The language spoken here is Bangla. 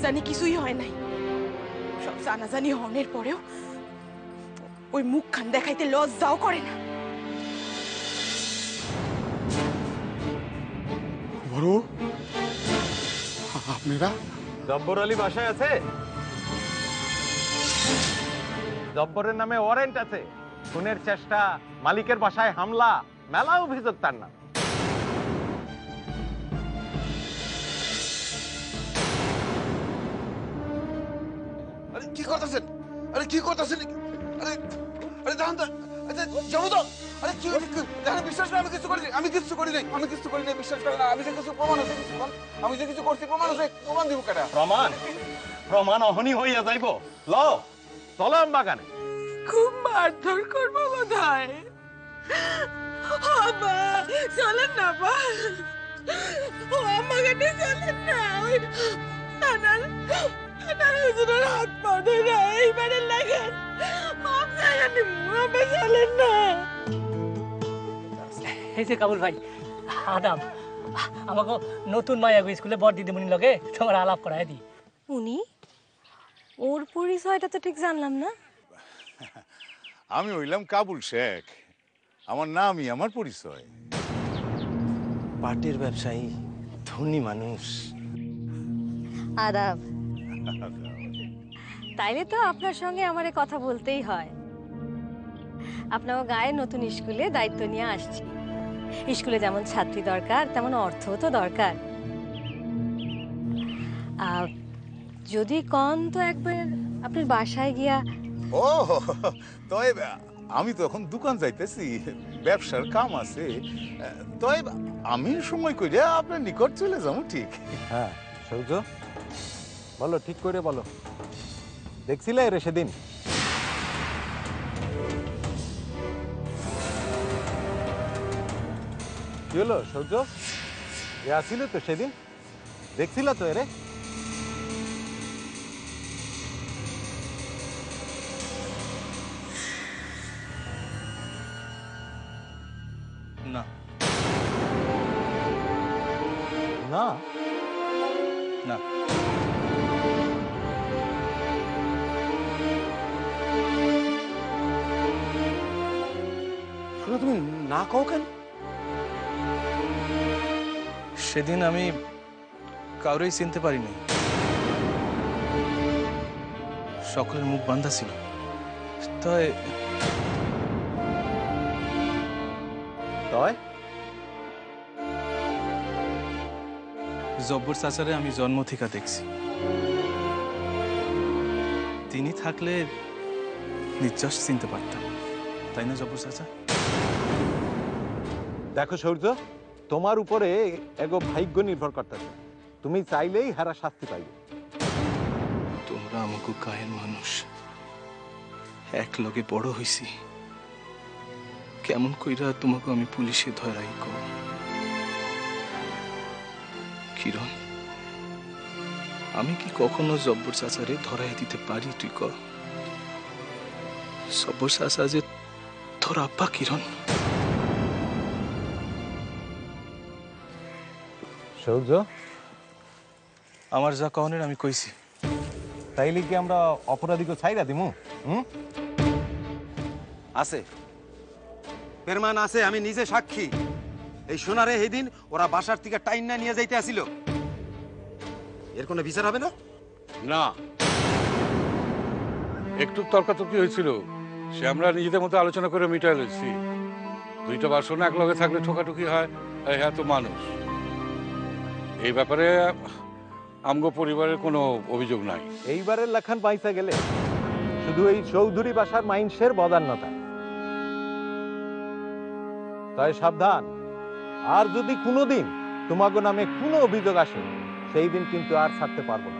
জানি কিছুই হয় নাই। সব জানাজানি হনের পরেও ওই মুখখান দেখাইতে লজ্জাও করে না। বড়, আপনারা? জব্বর আলী বাসায় আছে? জব্বরের নামে ওয়ারেন্ট আছে, খুনের চেষ্টা, মালিকের বাসায় হামলা, মেলা অভিযোগ তার নাম। আরে কি করতেছেন? আরে কি করতেছেন? আরে আরে দাঁড়ান তো। আচ্ছা যাবো তো। আরে কি দেখেন, বিশ্বাস করে আমি কিছু করিনি, আমি কিছু করি নাই, আমি কিছু করি নাই, বিশ্বাস করে না। আমি যে কিছু প্রমাণ আছে, আমি যে কিছু করছি প্রমাণ আছে, প্রমাণ দিব কেটা? প্রমাণ? প্রমাণ অহনি হইয়া যাইব। লও চলাম বাগানে। খুব মারধর করবো বোধ হয়। মা চলেন না, মা। ও আমাকে নিয়ে চলেন না। ওই নানার হুজুরের হাত পা ধরে এইবারে লাগেন। মাপ চাইয়া দিব, আপনি চলেন না। এই যে কাবুল ভাই, আদাব। আমাকে নতুন মায়া স্কুলে বড় দিদিমণির লগে তোমার আলাপ করাই দিই। উনি? ওর পরিচয়টা তো ঠিক জানলাম না। আমি হইলাম কাবুল শেখ, আমার নামই আমার পরিচয়। পাটের ব্যবসায়ী, ধনী মানুষ। আদাব। তাইলে তো আপনার সঙ্গে আমারে কথা বলতেই হয়। আপনার গায়ে নতুন স্কুলে দায়িত্ব নিয়ে আসছি। স্কুলে যেমন ছাত্রী দরকার, তেমন অর্থও তো দরকার। যদি কন তো একবার আপনার বাসায় গিয়া। ও তয় আমি তো এখন দোকান যাইতেছি, ব্যবসার কাম আছে। তয় আমি সময় কইরা আপনার নিকট চলে যাবো। ঠিক? হ্যাঁ সৌর্য, বলো, ঠিক করে বলো। দেখছিলে রে সেদিন? কি হলো সৌর্য? এ আসিল তো সেদিন, দেখছিল তো এরে? না না না, শুনে তুমি না কও কেন? সেদিন আমি কাউরেই চিনতে পারিনি, সকলের মুখ বান্ধা ছিল। তাই তয় জব্বর চাচারে আমি জন্ম থেকে দেখছি। তিনি থাকলে নিশ্চয় চিনতে পারতাম, তাই না জব্বর চাচা? দেখো সৌর্য, তোমার উপরে এগো ভাগ্য নির্ভর করতেছে। তুমি চাইলেই হারা শাস্তি পাইবে। তোমরা আমাকে গায়ের মানুষ, এক লগে বড় হইছি, কেমন কইরা তোমাকে আমি পুলিশে ধরাই কো? কিরণ, আমি কি কখনো জব্বর চাচারে ধরাই দিতে পারি? তুই ক, জব্বর চাচা যে তোর আব্বা। কিরণ, সৌর্য, আমার যা কহনের আমি কইছি। তাইলে কি আমরা অপরাধীকে ছাইরা দিমু? আছে, প্রমাণ আছে, আমি নিজে সাক্ষী। এই সোনারে এই দিন ওরা বাসার থেকে টাইনা নিয়ে যাইতে আসিল। এর কোনো বিচার হবে না? না, একটু তর্কাতর্কি হয়েছিল, সে আমরা নিজেদের মধ্যে আলোচনা করে মিটাই লইছি। দুইটা বাসন এক লগে থাকলে ঠোকাঠুকি হয়, হ্যাঁ তো মানুষ। এই ব্যাপারে আমগো পরিবারের কোনো অভিযোগ নাই। এইবারের লেখান পাইসা গেলে শুধু এই চৌধুরী বাসার মাইন্সের বদান্যতা। তাই সাবধান, আর যদি কোনোদিন তোমাগো নামে কোনো অভিযোগ আসে, সেই দিন কিন্তু আর ছাড়তে পারবো না।